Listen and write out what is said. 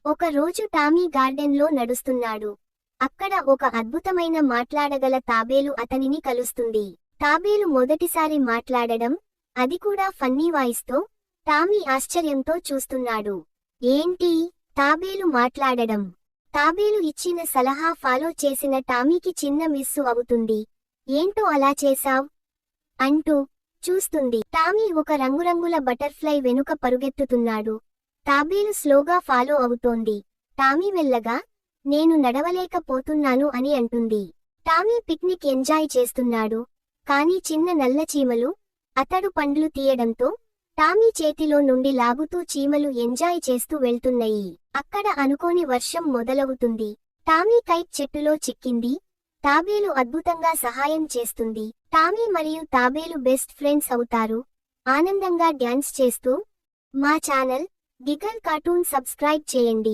ఒక రోజు టామీ గార్డెన్లో నడుస్తున్నాడు. అక్కడ ఒక అద్భుతమైన మాట్లాడగల తాబేలు అతనిని కలుస్తుంది. తాబేలు మొదటిసారి మాట్లాడడం, అది కూడా ఫన్నీ వాయిస్తో, టామీ ఆశ్చర్యంతో చూస్తున్నాడు. ఏంటి, తాబేలు మాట్లాడడం? తాబేలు ఇచ్చిన సలహా ఫాలో చేసిన టామీకి చిన్న మిస్సు అవుతుంది. ఏంటో అలా చేశావ్? అంటూ చూస్తుంది. టామీ ఒక రంగురంగుల బటర్ఫ్లై వెనుక పరుగెత్తుతున్నాడు. తాబేలు స్లోగా ఫాలో అవుతోంది. టామీ మెల్లగా, నేను నడవలేకపోతున్నాను అని అంటుంది. టామీ పిక్నిక్ ఎంజాయ్ చేస్తున్నాడు. కానీ చిన్న నల్ల చీమలు అతడు పండ్లు తీయడంతో టామీ చేతిలో నుండి లాగుతూ చీమలు ఎంజాయ్ చేస్తూ వెళ్తున్నాయి. అక్కడ అనుకోని వర్షం మొదలవుతుంది. టామీ కైట్ చెట్టులో చిక్కింది. తాబేలు అద్భుతంగా సహాయం చేస్తుంది. టామీ మరియు తాబేలు బెస్ట్ ఫ్రెండ్స్ అవుతారు. ఆనందంగా డ్యాన్స్ చేస్తూ. మా ఛానల్ గిగల్ కార్టూన్ సబ్స్క్రైబ్ చేయండి.